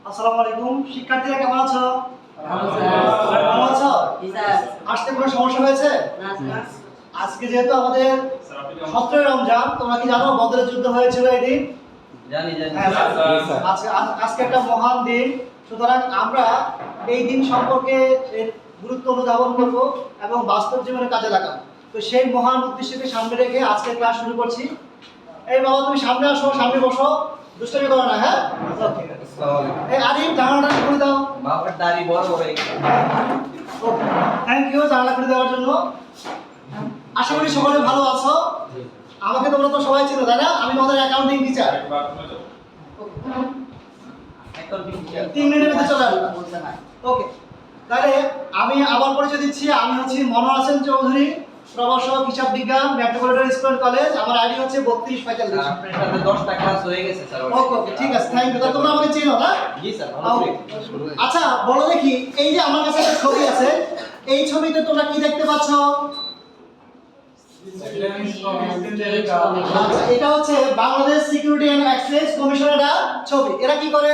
আসসালামু আলাইকুম। শিক্ষার্থীরা কেমন আছো? ভালো আছো? আসতে কোনো সমস্যা হয়েছে? আজকে যেহেতু আমাদের 17 রমজান, তোমরা কি জানো বদরের যুদ্ধ হয়েছিল এই দিন? জানি আজকে একটা মহান দিন, সুতরাং আমরা এই দিন সম্পর্কে এর গুরুত্ব অনুধাবন করব এবং বাস্তব জীবনে কাজে লাগাবো। তো সেই মহান উদ্দেশ্যকে সামনে রেখে আজকে ক্লাস শুরু করছি। এই বাবা, তুমি সামনে আসো, সামনে বসো, দুষ্টামি করো না, হ্যাঁ? ওকে। এই আরিফ, জানালাটা খুলে দাও। বাবার দাড়ি বড় বড়। ওকে, থ্যাংক ইউ জানালা খুলে দেওয়ার জন্য। আশা করি সকলে ভালো আছো। আমাকে তোমরা তো সবাই চিনো, তাই না? আমি তোমাদের অ্যাকাউন্টিং টিচার। 3 মিনিটের মধ্যে চলে আসবে। ওকে, তাহলে আমি আবার পরিচয় দিচ্ছি। আমি হচ্ছি মনোয়ার হোসেন চৌধুরী, প্রভাষক হিসাব বিজ্ঞান, মেট্রোপলিটন স্টুডেন্ট কলেজ। আমার আইডি হচ্ছে 3245। আপনার সাথে 10টা ক্লাস হয়ে গেছে স্যার। ওকে ওকে, ঠিক আছে, থ্যাংক ইউ। তোমরা আমাকে চিনো না? জি স্যার, ভালো করে। আচ্ছা, বলো দেখি, এই যে আমার কাছে একটা ছবি আছে, এই ছবিতে তোমরা কি দেখতে পাচ্ছ? আচ্ছা, এটা হচ্ছে বাংলাদেশ সিকিউরিটি এন্ড এক্সচেঞ্জ কমিশনের ছবি। এরা কি করে?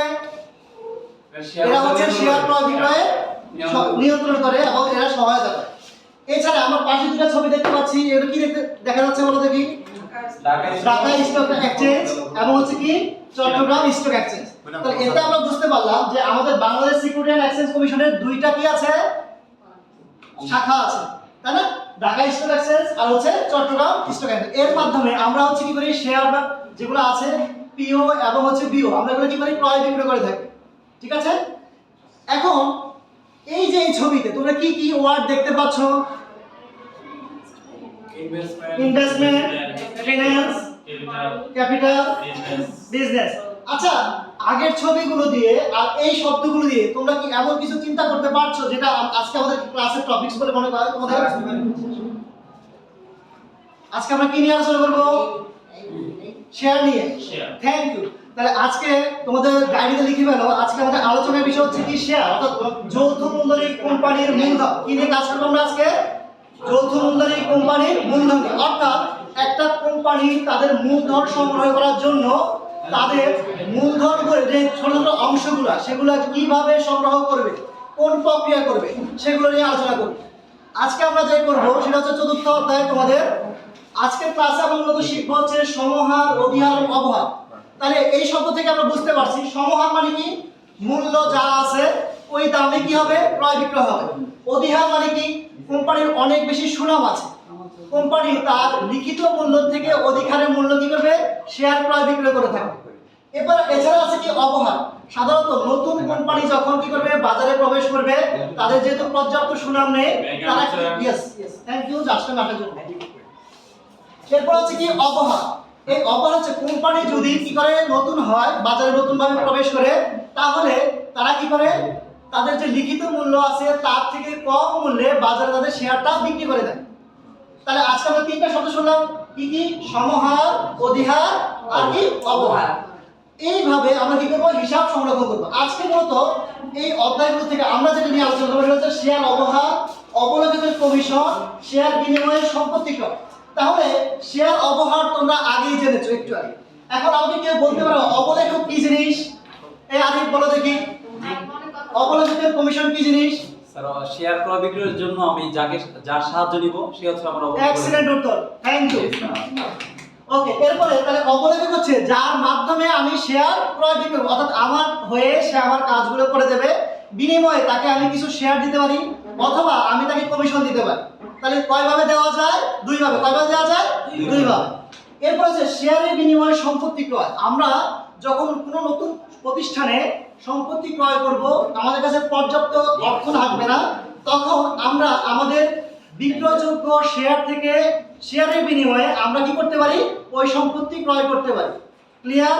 এরা হচ্ছে শেয়ার ক্রয় বিক্রয়ে নিয়ন্ত্রণ করে এবং এরা সহায়তা করে। এছাড়া আমার পাশে দুটো ছবি দেখতে পাচ্ছি, এটা কি দেখা যাচ্ছে বলো দেখি? ঢাকা স্টক এক্সচেঞ্জ এবং হচ্ছে কি চট্টগ্রাম স্টক এক্সচেঞ্জ। তাহলে এতে আমরা বুঝতে পারলাম যে আমাদের বাংলাদেশ সিকিউরিটি এন্ড এক্সচেঞ্জ কমিশনের দুইটা কি আছে? শাখা আছে, তাই না? ঢাকা স্টক এক্সচেঞ্জ আর হচ্ছে চট্টগ্রাম স্টক এক্সচেঞ্জ। এর মাধ্যমে আমরা হচ্ছে কি করি, শেয়ার যেগুলো আছে পিও এবং হচ্ছে বিও, আমরা এগুলো কি করি, ক্রয় বিক্রয় করে থাকি। ঠিক আছে? এখন এই যে এই ছবিতে তোমরা কি কি ওয়ার্ড দেখতে পাচ্ছ? Investment, finance, capital, business. আচ্ছা, আগের ছবিগুলো দিয়ে আর এই শব্দগুলো দিয়ে তোমরা কি এমন কিছু চিন্তা করতে পারছো যেটা আজকে আমাদের ক্লাসের টপিকস বলে মনে হয় তোমাদের? আজকে আমরা কি নিয়ে আলোচনা করব? শেয়ার নিয়ে। Thank you. তাহলে আজকে তোমাদের ডায়েরিতে লিখে ফেলো, আজকে আমাদের আলোচনার বিষয় হচ্ছে কি, শেয়ার, অর্থাৎ যৌথ মূলধনী কোম্পানির মূলধন। কি নিয়ে কাজ করব আমরা আজকে? যৌথ মূলধনী কোম্পানির মূলধন। অর্থাৎ একটা কোম্পানি তাদের মূলধন সংগ্রহ করার জন্য তাদের মূলধন করে যে ছোট ছোট অংশগুলো, সেগুলো কিভাবে সংগ্রহ করবে, কোন প্রক্রিয়া করবে, সেগুলো নিয়ে আলোচনা করব। আজকে আমরা যে করব সেটা হচ্ছে 4র্থ অধ্যায়। তোমাদের আজকের ক্লাসে আমরা মূলত শিখব হচ্ছে সমহার, অধিহার এবং অবহার। তাহলে এই শব্দ থেকে আমরা বুঝতে পারছি সমহার মানে কি, মূল্য যা আছে ওই দামে কি হবে, ক্রয় বিক্রয় হবে। অধিহার মানে কি, কোম্পানির অনেক বেশি সুনাম আছে, কোম্পানি তার লিখিত মূল্য থেকে অধিকারের মূল্য কি করবে, শেয়ার ক্রয় বিক্রয় করে থাকবে। এবার এছাড়া আছে কি অবহার। সাধারণত নতুন কোম্পানি যখন কি করবে, বাজারে প্রবেশ করবে, তাদের যেহেতু পর্যাপ্ত সুনাম নেই, তারা থ্যাংক ইউ জাস্ট নাটার জন্য। এরপর হচ্ছে কি অবহার। এই অবহার হচ্ছে কোম্পানি যদি কি করে, নতুন হয়, বাজারে নতুন ভাবে প্রবেশ করে, তাহলে তারা কি করে, তাদের যে লিখিত মূল্য আছে তার থেকে কম মূল্যে বাজারে তাদের শেয়ারটা বিক্রি করে দেয়। তাহলে আজকে আমরা 3টা শব্দ শুনলাম, কি কি? সমহার, অধিহার আর কি অবহার। এইভাবে আমরা কি করব, হিসাব সংরক্ষণ করব। আজকে মূলত এই অধ্যায়গুলো থেকে আমরা যেটা নিয়ে আলোচনা করব সেটা হচ্ছে শেয়ার অবহার, অবলোকিত কমিশন, শেয়ার বিনিময়ের সম্পত্তি ক্রয়। তাহলে শেয়ার অবহার তোমরা আগেই জেনেছো একটু আগে। এখন আমাকে কেউ বলতে পারো অবলেখক কি জিনিস? এই আরিফ বলো দেখি, অবলোকিত কমিশন কি জিনিস? স্যার, শেয়ার ক্রয় বিক্রয়ের জন্য আমি যার সাহায্য নিব সে হচ্ছে আমার অবলেখক। এক্সিলেন্ট উত্তর, থ্যাংক ইউ। ওকে, এরপরে তাহলে অবলেখক হচ্ছে যার মাধ্যমে আমি শেয়ার ক্রয় বিক্রয় করব, অর্থাৎ আমার হয়ে সে আমার কাজগুলো করে দেবে, বিনিময়ে তাকে আমি কিছু শেয়ার দিতে পারি অথবা আমি তাকে কমিশন দিতে পারি। তাহলে কয়ভাবে দেওয়া যায়? দুইভাবে। কয়ভাবে দেওয়া যায়? দুইভাবে। এরপর হচ্ছে শেয়ারের বিনিময়ে সম্পত্তি ক্রয়। আমরা যখন কোনো নতুন প্রতিষ্ঠানে সম্পত্তি ক্রয় করব, আমাদের কাছে পর্যাপ্ত অর্থ থাকবে না, তখন আমরা আমাদের বিক্রয়যোগ্য শেয়ার থেকে শেয়ারের বিনিময়ে আমরা কি করতে পারি, ওই সম্পত্তি ক্রয় করতে পারি। ক্লিয়ার?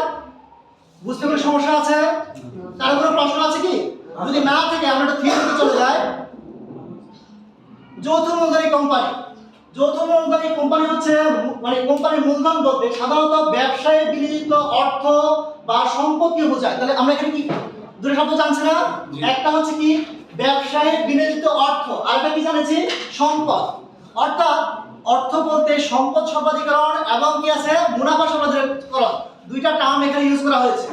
বুঝতে কোনো সমস্যা আছে? কারো কোনো প্রশ্ন আছে কি? যদি না থাকে আমরা একটা থিওরিতে চলে যাই। যৌথ মূলধনী কোম্পানি। যৌথ মূলধনী কোম্পানি হচ্ছে মানে কোম্পানির মূলধন বলতে সাধারণত ব্যবসায়ে বিনিয়োজিত অর্থ বা সম্পত্তি বোঝায়। তাহলে আমরা এখানে কি দুটো শব্দ জানছি না? একটা হচ্ছে কি ব্যবসায়ে বিনিয়োজিত অর্থ, আর একটা কি জানেছি, সম্পদ। অর্থাৎ অর্থ বলতে সম্পদ সর্বাধিকরণ এবং কি আছে, মুনাফা সর্বাধিকরণ, দুইটা টার্ম এখানে ইউজ করা হয়েছে।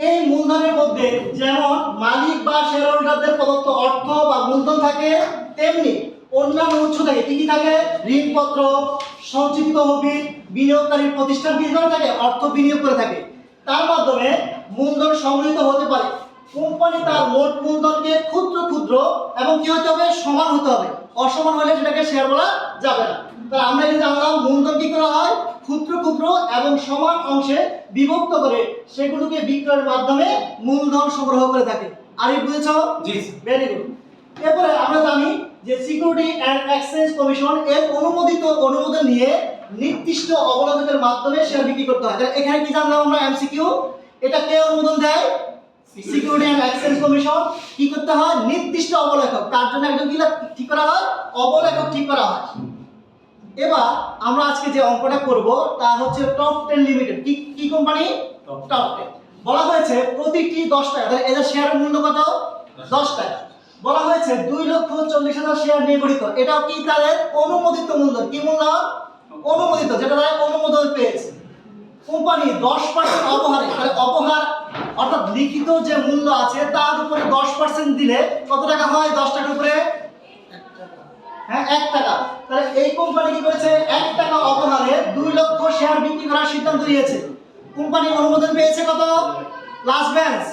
এই মূলধনের মধ্যে যেমন মালিক বা শেয়ার হোল্ডারদের প্রদত্ত অর্থ বা মূলধন থাকে, তেমনি অন্যান্য উৎস থাকে। কি কি থাকে? ঋণপত্র, সঞ্চিত তহবিল, বিনিয়োগকারী প্রতিষ্ঠান কি করে থাকে? অর্থ বিনিয়োগ করে থাকে। তার মাধ্যমে মূলধন সংগৃহীত হতে পারে। কোম্পানি তার মোট মূলধনকে ক্ষুদ্র ক্ষুদ্র এবং কি হতে হবে? সমান হতে হবে। অসমান হলে সেটাকে শেয়ার বলা যাবে না। তাহলে আমরা এখানে জানলাম মূলধন কি করা হয়? ক্ষুদ্র ক্ষুদ্র এবং সমান অংশে বিভক্ত করে সেগুলোকে বিক্রয়ের মাধ্যমে মূলধন সংগ্রহ করে থাকে। আর এই বুঝেছো? জি। Very good. এরপরে আমরা জানি যে সিকিউরিটি অ্যান্ড এক্সচেঞ্জ কমিশন এর অনুমোদন নিয়ে নির্দিষ্ট অবলাভের মাধ্যমে শেয়ার বিক্রি করতে হয়। তাহলে এখানে কি জানলাম আমরা? এমসিকিউ। এটা কে অনুমোদন দেয়? Security and exchange commission. কি করতে হয়? নির্দিষ্ট অবলেখক, তার জন্য একজন কি ঠিক করা হয়? অবলেখক ঠিক করা হয়। এবার আমরা আজকে যে অঙ্কটা করব তা হচ্ছে টপ 10 লিমিটেড। কি কোম্পানি? টপ 10। বলা হয়েছে প্রতিটি 10 টাকা। তাহলে এদের শেয়ারের মূল্য কত? 10 টাকা। বলা হয়েছে 2,40,000 শেয়ার নিয়ে গঠিত। এটাও কি তাদের অনুমোদিত মূলধন। কি মূলধন? অনুমোদিত, যেটা তারা অনুমোদন পেয়েছে। কোম্পানি 10% অবহারে, তাহলে অবহার অর্থাৎ লিখিত যে মূল্য আছে তার উপরে 10% দিলে কত টাকা হয়? 10 টাকার উপরে 1 টাকা। তাহলে এই কোম্পানি কি করেছে? 1 টাকা অবহারে 2 লক্ষ শেয়ার বিক্রি করার সিদ্ধান্ত নিয়েছে। কোম্পানি অনুমোদন পেয়েছে কত? Last bench.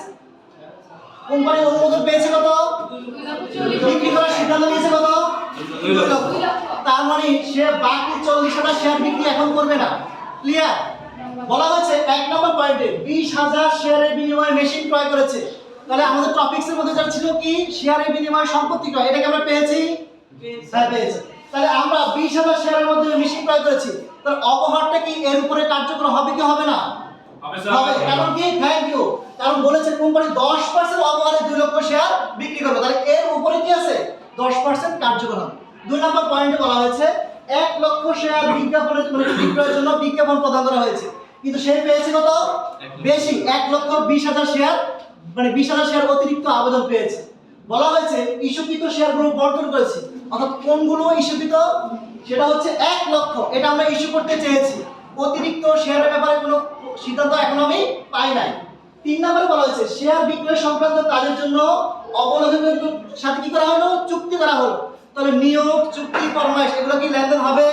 কোম্পানি অনুমোদন পেয়েছে কত? বিক্রি করার সিদ্ধান্ত নিয়েছে কত? 2 লক্ষ। তার মানে সে বাকি 40,000 শেয়ার বিক্রি এখন করবে না। ক্লিয়ার? বলা হয়েছে 1 নম্বর পয়েন্টে 20,000 শেয়ারের বিনিময়ে মেশিন ক্রয় করেছে। তাহলে আমাদের টপিকসের মধ্যে যা ছিল কি? শেয়ারের বিনিময়ে সম্পত্তি ক্রয়। এটাকে আমরা পেয়েছি? হ্যাঁ, পেয়েছি। তাহলে আমরা 20,000 শেয়ারের মধ্যে মেশিন ক্রয় করেছি। তাহলে অবহারটা কি এর উপরে কার্যকর হবে কি হবে না? হবে। কারণ কি? Thank you. কারণ বলেছে কোম্পানি 10% অবহারে 2 লক্ষ শেয়ার বিক্রি করবে। তাহলে এর উপরে কি আছে? 10% কার্যকর হবে। 2 নম্বর পয়েন্টে বলা হয়েছে 1 লক্ষ শেয়ার বিক্রয়ের জন্য বিজ্ঞাপন প্রদান করা হয়েছে। কিন্তু সে পেয়েছে কত? বেশি, 1,20,000 শেয়ার, 20,000 শেয়ার অতিরিক্ত আবেদন পেয়েছে। বলা হয়েছে ইস্যুকৃত শেয়ারগুলো বন্টন করেছে। অর্থাৎ কোনগুলো ইস্যুকৃত? সেটা হচ্ছে 1 লক্ষ। এটা আমরা ইস্যু করতে চেয়েছি। অতিরিক্ত শেয়ারের ব্যাপারে কোনো সিদ্ধান্ত এখন আমি পাই নাই। 3 নম্বরে বলা হয়েছে শেয়ার বিক্রয় সংক্রান্ত কাজের জন্য অবলাভের সাথে কি করা হলো? চুক্তি করা হলো। তাহলে নিয়োগ, চুক্তি, ফরমাইশ এগুলো কি লেনদেন হবে?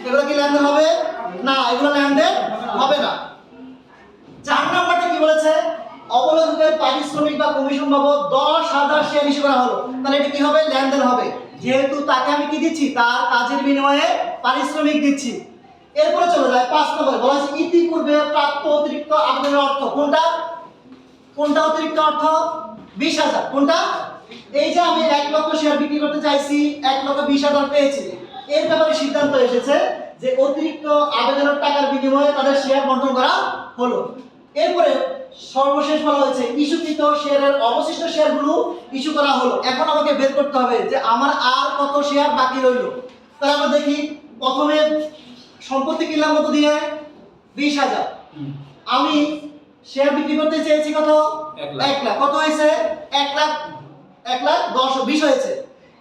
এগুলো কি লেনদেন হবে? না, এগুলো লেনদেন হবে না। 4 নম্বরটা কি বলেছে? অবলাভের পারিশ্রমিক বা কমিশন বাবদ 10,000 শেয়ার ইস্যু করা হলো। তাহলে এটা কি হবে? লেনদেন হবে। যেহেতু তাকে আমি কি দিচ্ছি? তার কাজের বিনিময়ে পারিশ্রমিক দিচ্ছি। এরপরে চলে যায় 5 নম্বরে বলা হয়েছে ইতিপূর্বে প্রাপ্ত অতিরিক্ত আবেদনের অর্থ। কোনটা অতিরিক্ত অর্থ? 20,000। কোনটা? এই যে আমি 1 লক্ষ শেয়ার বিক্রি করতে চাইছি, 1,20,000 পেয়েছি। এর ব্যাপারে সিদ্ধান্ত এসেছে যে অতিরিক্ত আবেদনের টাকার বিনিময়ে তাদের শেয়ার বন্টন করা হলো। এরপরে সর্বশেষ বলা হয়েছে ইস্যুকৃত শেয়ারের অবশিষ্ট শেয়ারগুলো ইস্যু করা হলো। এখন আমাকে বের করতে হবে যে আমার আর কত শেয়ার বাকি রইল। তাহলে আমরা দেখি, প্রথমে সম্পত্তি কিনলাম কত দিয়ে? 20,000। আমি শেয়ার বিক্রি করতে চেয়েছি কত? 1 লাখ। কত হয়েছে? 1,10,20 হয়েছে।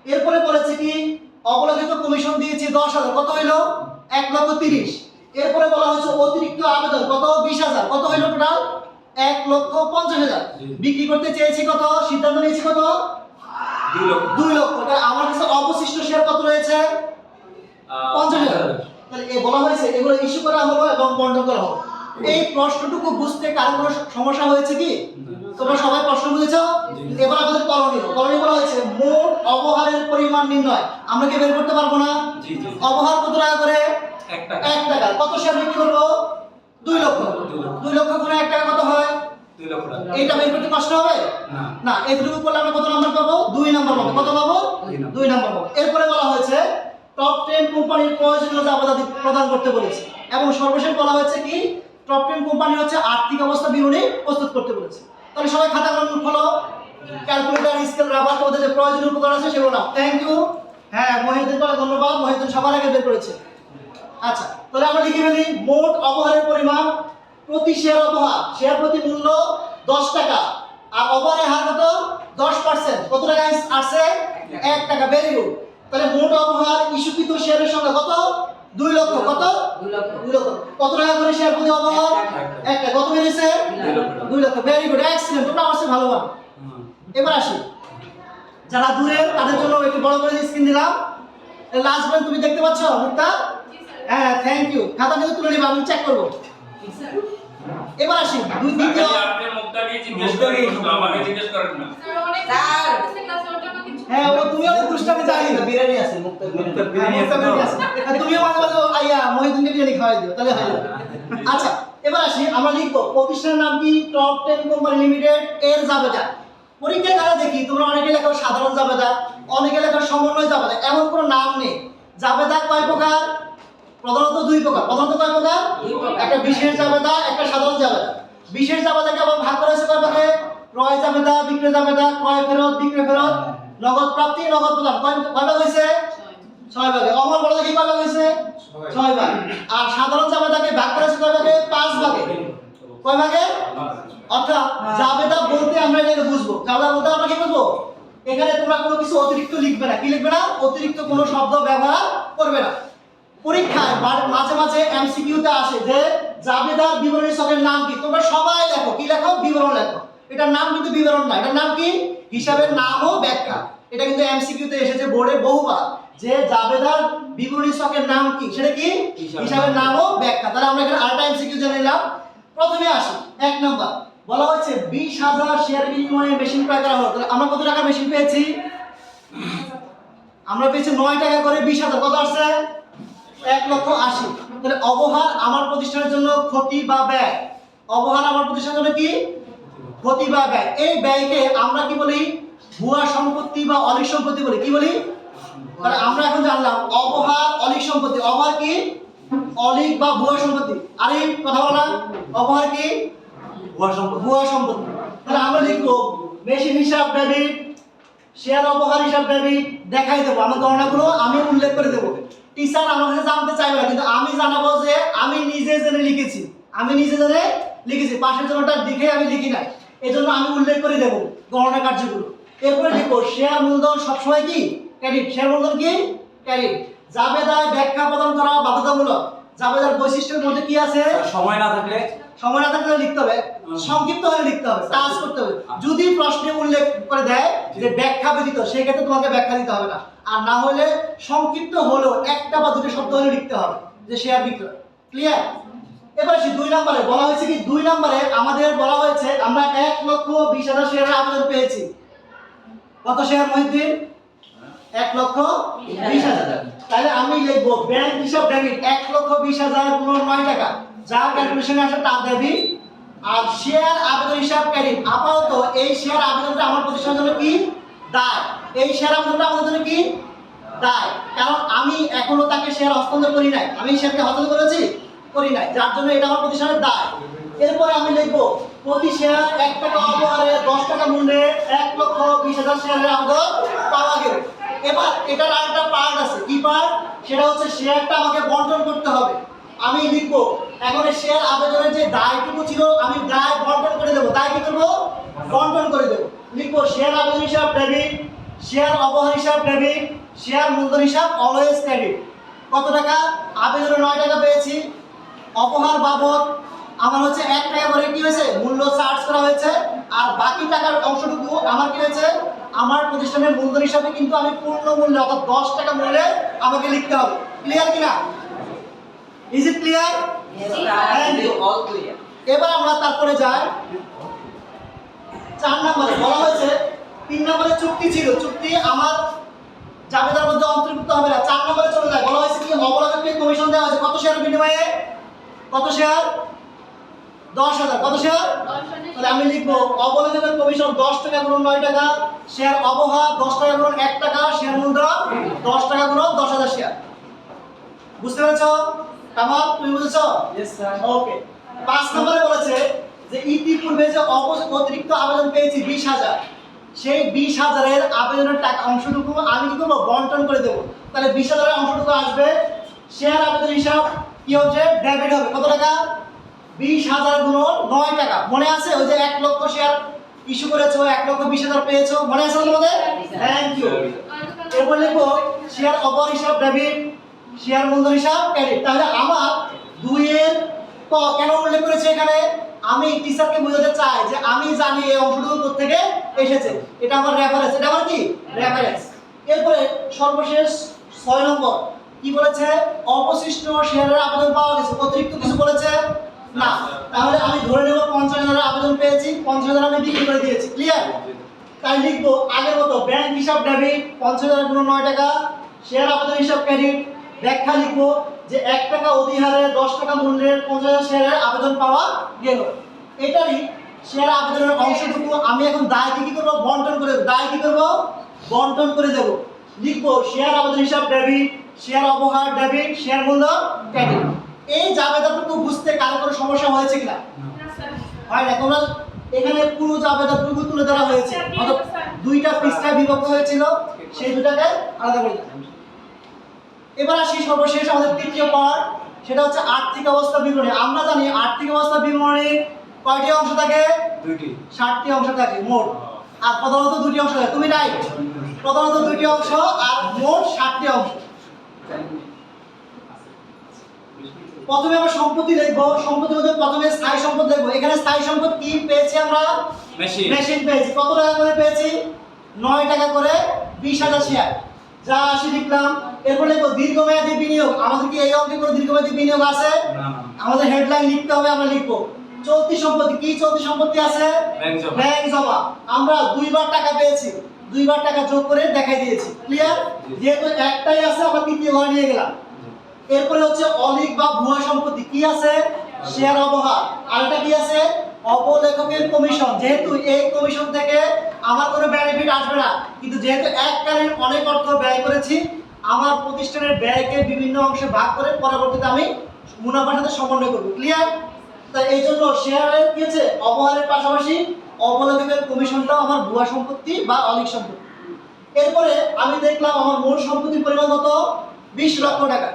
এরপরে বলেছে কি অবলাভিত কমিশন দিয়েছি 10,000। কত হইল? 1,30,000। এরপরে বলা হয়েছে অতিরিক্ত আবেদন কত? 20,000। কত হইল টোটাল? 1,50,000। বিক্রি করতে চেয়েছি কত? সিদ্ধান্ত নিয়েছি কত? 2 লক্ষ। তাহলে আমার কাছে অবশিষ্ট শেয়ার কত রয়েছে? 50,000। তাহলে বলা হয়েছে এগুলো ইস্যু করা হলো এবং বন্টন করা হলো। এই প্রশ্নটুকু বুঝতে কারো কোনো সমস্যা হয়েছে কি? তোমরা সবাই প্রশ্ন বুঝেছো? এবার আমাদের করণীয় বলা হয়েছে মোট অবহারের পরিমাণ নির্ণয়। আমরা কি বের করতে পারবো না? অবহার কত টাকা করে? 1 টাকা। কত শেয়ার বিক্রি করবো? 2 লক্ষ। 2 লক্ষ গুণে 1 টাকা কত হয়? 2 লক্ষ টাকা। এইটা বের করতে কষ্ট হবে না। এটুকু করলে আমরা কত নাম্বার পাবো? 2 নাম্বার পাবো। কত পাবো? 2 নাম্বার পাবো। এরপরে বলা হয়েছে টপ 10 কোম্পানির প্রয়োজনীয় জাবাদাদি প্রদান করতে বলেছে। এবং সর্বশেষ বলা হয়েছে কি টপ 10 কোম্পানি হচ্ছে আর্থিক অবস্থা বিবরণী প্রস্তুত করতে বলেছে। তাহলে সবাই খাতা কলম খোলো, ক্যালকুলেটর, স্কেল, রাবার, তোমাদের যে প্রয়োজনীয় উপকরণ আছে সেগুলো নাও। Thank you. হ্যাঁ, মহিউদ্দিনকে ধন্যবাদ। মহিউদ্দিন সবার আগে বের করেছে। আচ্ছা, তাহলে আমরা লিখে ফেলি মোট অবহারের পরিমাণ প্রতি শেয়ার অবহার, শেয়ার প্রতি মূল্য 10 টাকা। আর অবহারের হার কত? 10%। কত টাকা আসছে? 1 টাকা। Very good. তাহলে মোট অবহার ইস্যুকৃত শেয়ারের সংখ্যা কত? 2 লক্ষ কত 2 লক্ষ কত টাকা করে শেয়ার প্রতি অবহার একটা কত বেরিয়েছে 2 লক্ষ ভেরি গুড এক্সিলেন্ট তোমরা অবশ্যই ভালো পারো এবার আসি যারা দূরে তাদের জন্য একটু বড় করে স্ক্রিন দিলাম লাস্ট বার তুমি দেখতে পাচ্ছ মুক্তা হ্যাঁ থ্যাংক ইউ খাতা কিন্তু তুলে নিবা আমি চেক করব এবার আসি দ্বিতীয় আপনি মুক্তা দিয়ে জিজ্ঞেস করেন তো আমাকে জিজ্ঞেস করেন না হ্যাঁ ও তুমিও দুষ্টামি জানি না বিরিয়ানি আছে মুক্ত বিরিয়ানি তুমিও মাঝে মাঝে আইয়া মহিদিনকে বিরিয়ানি খাওয়াই দিও তাহলে হয় আচ্ছা এবার আসি আমরা লিখবো প্রতিষ্ঠানের নাম কি টপ 10 কোম্পানি লিমিটেড এর জাবেদা পরীক্ষায় কারা দেখি তোমরা অনেকে লেখো সাধারণ জাবেদা অনেকে লেখো সমন্বয় জাবেদা এমন কোনো নাম নেই জাবেদা কয় প্রকার প্রধানত 2 প্রকার প্রধানত কয় প্রকার একটা বিশেষ জাবেদা একটা সাধারণ জাবেদা বিশেষ জাবেদাকে আবার ভাগ করা হয়েছে কয় ভাগে ক্রয় জাবেদা বিক্রয় জাবেদা ক্রয় ফেরত বিক্রয় ফেরত নগদ প্রাপ্তি নগদ প্রদান কয় ভাগ হয়েছে 6 ভাগে অমর বড় দেখি কয় ভাগ হয়েছে 6 ভাগ আর সাধারণ জাবেদাকে ভাগ করা হয়েছে কয় ভাগে 5 ভাগে কয় ভাগে অর্থাৎ জাবেদা বলতে আমরা এটাকে বুঝবো জাবেদা বলতে আমরা কি বুঝবো এখানে তোমরা কোনো কিছু অতিরিক্ত লিখবে না কি লিখবে না অতিরিক্ত কোনো শব্দ ব্যবহার করবে না পরীক্ষায় মাঝে মাঝে এমসিকিউ তে আসে যে জাবেদার বিবরণী ছকের নাম কি তোমরা সবাই লেখো কি লেখো বিবরণ লেখো এটার নাম কিন্তু বিবরণ না এটার নাম কি হিসাবের নাম ও ব্যাখ্যা এটা কিন্তু এমসিকিউ তে এসেছে বোর্ডে বহুবার যে জাবেদার বিবরণী ছকের নাম কি সেটা কি হিসাবের নাম ও ব্যাখ্যা তাহলে আমরা এখানে আরেকটা এমসিকিউ জেনে নিলাম প্রথমে আসি 1 নাম্বার বলা হয়েছে 20000 শেয়ার বিনিময়ে মেশিন ক্রয় করা হলো তাহলে আমরা কত টাকা মেশিন পেয়েছি আমরা পেয়েছি 9 টাকা করে 20000 কত আসছে 1,80,000 তাহলে অবহার আমার প্রতিষ্ঠানের জন্য ক্ষতি বা ব্যয় অবহার আমার প্রতিষ্ঠানের জন্য কি ক্ষতি বা ব্যয় এই ব্যয়কে আমরা কি বলি ভুয়া সম্পত্তি বা অলিক সম্পত্তি বলি কি বলি তাহলে আমরা এখন জানলাম অবহার অলিক সম্পত্তি অবহার কি অলিক বা ভুয়া সম্পত্তি আরে কথা বলো না অবহার কি ভুয়া সম্পত্তি তাহলে আমরা লিখবো মেশিন হিসাব ডেবিট শেয়ার অবহার হিসাব ডেবিট দেখাই দেবো আমার গণনাগুলো আমি উল্লেখ করে দেবো টিচার আমার কাছে জানতে চাইবে না কিন্তু আমি জানাবো যে আমি নিজে জেনে লিখেছি পাশের জন্যটা দেখে আমি লিখি নাই এজন্য আমি উল্লেখ করে দেব গণনা কার্যগুলো এরপরে লিখবো শেয়ার মূলধন সবসময় কি ক্রেডিট শেয়ার মূলধন কি ক্রেডিট জাবেদায় ব্যাখ্যা প্রদান করা বাধ্যতামূলক জাবেদার বৈশিষ্ট্যের মধ্যে কি আছে সময় না থাকলে লিখতে হবে সংক্ষিপ্ত হলে লিখতে হবে কাজ করতে হবে যদি প্রশ্নে উল্লেখ করে দেয় যে ব্যাখ্যা ব্যতীত সেই ক্ষেত্রে তোমাকে ব্যাখ্যা দিতে হবে না আর না হলে সংক্ষিপ্ত হলেও একটা বা দুটো শব্দ হলে লিখতে হবে যে শেয়ার বিক্রয় ক্লিয়ার এবার আসি 2 নম্বরে বলা হয়েছে কি 2 নম্বরে আমাদের বলা হয়েছে আমরা 1,20,000 শেয়ারের আবেদন পেয়েছি কত শেয়ার মহিউদ্দিন 1,20,000 তাহলে আমি লিখবো ব্যাংক হিসাব ডেবিট 1,20,000 গুণ 9 টাকা যা ক্যালকুলেশনে আসে তা দেবি আর শেয়ার আবেদন হিসাব ক্রেডিট আপাতত এই শেয়ার আবেদনটা আমার প্রতিষ্ঠানের জন্য কি দায় এই শেয়ার আবেদনটা আমাদের জন্য কি দায় কারণ আমি এখনো তাকে শেয়ার হস্তান্তর করি নাই আমি শেয়ারকে হস্তান্তর করি নাই যার জন্য এটা আমার প্রতিষ্ঠানের দায় এরপরে আমি লিখবো প্রতি শেয়ার 1 টাকা অবহারে 10 টাকা মূল্যে 1,20,000 শেয়ারের আবেদন পাওয়া গেল এবার এটার আরেকটা পার্ট আছে কি পার্ট সেটা হচ্ছে শেয়ারটা আমাকে বন্টন করতে হবে আমি লিখবো এখন শেয়ার আবেদনের যে দায়টুকু ছিল আমি দায় বন্টন করে দেব দায় কি করব বন্টন করে দেব লিখবো শেয়ার আবেদন হিসাব ডেবিট শেয়ার অবহার হিসাব ডেবিট শেয়ার মূলধন হিসাব অলওয়েজ ক্রেডিট কত টাকা আবেদনে 9 টাকা পেয়েছি অবহার বাবদ আমার হচ্ছে 1 টাকা করে কি হয়েছে মূল্য চার্জ করা হয়েছে আর বাকি টাকার অংশটুকু আমার কি হয়েছে আমার প্রতিষ্ঠানের মূলধন হিসাবে কিন্তু আমি পূর্ণ মূল্যে অর্থাৎ 10 টাকা মূল্যে আমাকে লিখতে হবে ক্লিয়ার কিনা is it clear all clear এবার আমরা তারপরে যাই 4 নম্বরে বলা হয়েছে 3 নম্বরে চুক্তি ছিল চুক্তি আমার জাবেদার মধ্যে অন্তর্ভুক্ত হবে না 4 নম্বরে চলে যায় বলা হয়েছে কি অবলাভকে কমিশন দেওয়া হয়েছে কত শেয়ার বিনিময়ে কত শেয়ার 10,000 কত শেয়ার তাহলে আমি লিখবো অবলাভের কমিশন 10 টাকা গুণ 9 টাকা শেয়ার অবহার 10 টাকা গুণ 1 টাকা শেয়ার মূলধন 10 টাকা গুণ 10,000 শেয়ার বুঝতে পেরেছো কামাল তুমি বুঝেছো यस স্যার ওকে 5 নম্বরে বলেছে যে ইতিপূর্বে যে অতিরিক্ত আবেদন পেয়েছি 20,000 সেই 20,000 এর আবেদনের টাকা অংশটুকু আমি কি করব বন্টন করে দেব তাহলে 20,000 এর অংশটুকু আসবে শেয়ার আবেদন হিসাব কি হচ্ছে ডেবিট হবে কত টাকা 20,000 গুণ 9 টাকা মনে আছে ওই যে 1 লক্ষ শেয়ার ইস্যু করেছো 1,20,000 পেয়েছো মনে আছে তোমাদের থ্যাংক ইউ এরপর লিখবো শেয়ার অবহার হিসাব ডেবিট শেয়ার মূলধন হিসাব ক্রেডিট। তাহলে আমার 2 এর ক কেন উল্লেখ করেছে এখানে? আমি টিচারকে বোঝাতে চাই যে আমি জানি এই অংশটুকু কোথা থেকে এসেছে। এটা আমার রেফারেন্স, এটা আমার কি রেফারেন্স। এরপরে সর্বশেষ 6 নম্বর কি বলেছে? অবশিষ্ট শেয়ারের আবেদন পাওয়া গেছে। অতিরিক্ত কিছু বলেছে না। তাহলে আমি ধরে নেব 50,000 আবেদন পেয়েছি, 50,000 আমি বিক্রি করে দিয়েছি। ক্লিয়ার? তাই লিখবো আগের মতো ব্যাংক হিসাব ডেবিট 50,000 গুণ 9 টাকা, শেয়ার আবেদন হিসাব ক্রেডিট। ব্যাখ্যা লিখবো যে 1 টাকা অধিহারে 10 টাকা মূল্যের 50,000 শেয়ারের আবেদন পাওয়া গেল। এটারই শেয়ার আবেদনের অংশটুকু আমি এখন দায় কি করব? বন্টন করে দেব। দায় কি করব? বন্টন করে দেব। লিখবো শেয়ার আবেদন হিসাব ডেবিট, শেয়ার অবহার ডেবিট, শেয়ার মূলধন ক্রেডিট। এই জাবেদাটুকু বুঝতে কারো কোনো সমস্যা হয়েছে কিনা? হয় না? তোমরা এখানে পুরো জাবেদাটুকু তুলে ধরা হয়েছে, অর্থাৎ 2টা পৃষ্ঠায় বিভক্ত হয়েছিল, সেই দুটাকে আলাদা করে দিলাম। এবার আসি সর্বশেষ আমাদের তৃতীয় পার্ট, সেটা হচ্ছে আর্থিক অবস্থা বিবরণী। আমরা জানি আর্থিক অবস্থা বিবরণী কয়টি অংশ থাকে? 2টি। 60টি অংশ থাকে মোট। আর প্রধানত 2টি অংশ থাকে। তুমি রাইট, প্রধানত 2টি অংশ আর মোট 60টি অংশ। প্রথমে আমরা সম্পত্তি লিখবো। সম্পত্তির মধ্যে প্রথমে স্থায়ী সম্পদ লিখবো। এখানে স্থায়ী সম্পদ কি পেয়েছি আমরা? মেশিন পেয়েছি। কত টাকা করে পেয়েছি? 9 টাকা করে 20,000 শেয়ার। যা আসি লিখলাম। এরপর লিখবো দীর্ঘমেয়াদী বিনিয়োগ। আমাদের কি এই অঙ্কে কোনো দীর্ঘমেয়াদী বিনিয়োগ আছে? না। আমাদের হেডলাইন লিখতে হবে, আমরা লিখবো চলতি সম্পত্তি। কি চলতি সম্পত্তি আছে? ব্যাংক জমা। আমরা 2 বার টাকা পেয়েছি, 2 বার টাকা যোগ করে দেখাই দিয়েছি। ক্লিয়ার? যেহেতু একটাই আছে আমরা তৃতীয় ঘরে নিয়ে গেলাম। এরপরে হচ্ছে অলিক বা ভুয়া সম্পত্তি। কি আছে? শেয়ার অবহার। আর এটা কি আছে? অবলেখকের কমিশন। যেহেতু এই কমিশন থেকে আমার কোনো বেনিফিট আসবে না, কিন্তু যেহেতু এককালীন অনেক অর্থ ব্যয় করেছি, আমার প্রতিষ্ঠানের ব্যয়কে বিভিন্ন অংশে ভাগ করে পরবর্তীতে আমি মুনাফার সাথে সমন্বয় করব। ক্লিয়ার? তাই এই জন্য শেয়ারের কি আছে? অবহারের পাশাপাশি অবলেখকের কমিশনটাও আমার ভুয়া সম্পত্তি বা অলিক সম্পত্তি। এরপরে আমি দেখলাম আমার মোট সম্পত্তির পরিমাণ কত? 20 লক্ষ টাকা।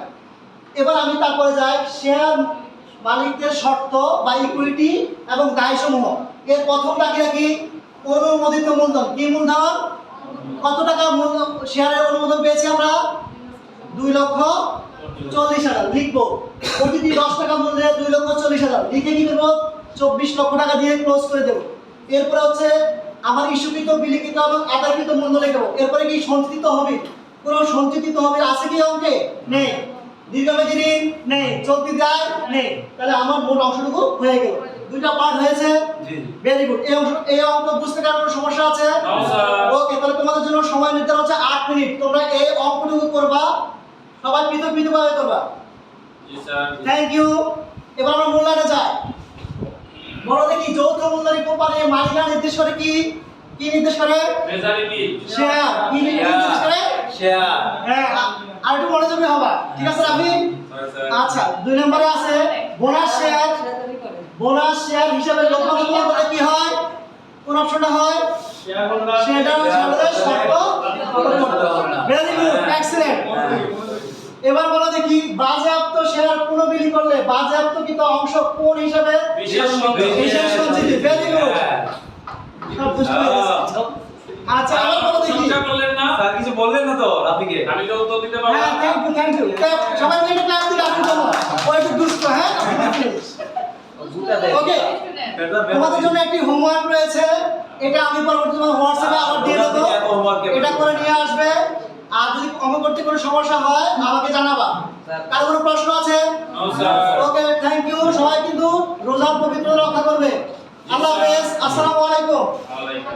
এবার আমি তারপরে যাই শেয়ার মালিকদের শর্ত বা ইকুইটি এবং দায়সমূহ। এর প্রথমটা কি? অনুমোদিত মূলধন। কি মূলধন? কত টাকা মূলধন শেয়ারের অনুমোদন পেয়েছি আমরা? 2,40,000 লিখবো। প্রতিটি 10 টাকা মূল্যে 2,40,000 লিখে কি করবো? 24 লক্ষ টাকা দিয়ে ক্লোজ করে দেবো। এরপরে হচ্ছে আমার ইস্যুকৃত, বিলিখিত এবং আদায়কৃত মূল্য লিখবো। এরপরে কি সঞ্চিত হবে? কোনো সঞ্চিত হবে আছে কি অঙ্কে? নেই। দীর্ঘমেয়াদী ঋণ নেই, চলতি দায় নেই। তাহলে আমার মোট অংশটুকু হয়ে গেল। 2টা পার্ট হয়েছে। Very good. এই অঙ্ক বুঝতে কার কোনো সমস্যা আছে? ওকে, তাহলে তোমাদের জন্য সময় নির্ধারণ হচ্ছে 8 মিনিট। তোমরা এই অঙ্কটুকু করবা, সবাই পৃথকভাবে করবা। জি স্যার। Thank you. এবার আমরা মূল্যায়নে যাই। বলো দেখি যৌথ মূল্যবান কোম্পানির মালিকানা নির্দেশ করে কি? কি নির্দেশ করে? মেজরিটি। শেয়ার। কি নির্দেশ করে? শেয়ার। হ্যাঁ, আর একটু মনোযোগী হবা। ঠিক আছে রাফি? আচ্ছা, 2 নম্বরে আছে বোনাস শেয়ার। বোনাস শেয়ার হিসাবে লক্ষ্যমাত্রা পূরণ করলে কি হয়? কোন অপশনটা হয়? শেয়ারহোল্ডার শর্ত। Very good, excellent. এবার বলো দেখি বাজেয়াপ্ত শেয়ার পুনঃবিলি করলে বাজেয়াপ্তকৃত অংশ কোন হিসাবে? বিশেষ সঞ্চিতি। Very good. সব বুঝতে পেরেছি। আচ্ছা, আবার বলো দেখি। সংখ্যা বললেন না? স্যার কিছু বললেন না তো রাফিকে? আমি তো উত্তর দিতে পারবো হ্যাঁ, না। Thank you. সবাই মিলে ক্লাস দিন আপনার জন্য। ও একটু দুষ্ট, হ্যাঁ? ওকে, তোমাদের জন্য একটি হোমওয়ার্ক রয়েছে। এটা আমি পরবর্তী তোমার হোয়াটসঅ্যাপে আবার দিয়ে দেবো। এটা করে নিয়ে আসবে। আর যদি অঙ্ক করতে কোনো সমস্যা হয় আমাকে জানাবা। কার কোনো প্রশ্ন আছে? No sir. Okay, thank you. সবাই কিন্তু রোজার পবিত্র রক্ষা করবে। আল্লাহ হাফেজ। আসসালামু আলাইকুম। ওয়ালাইকুম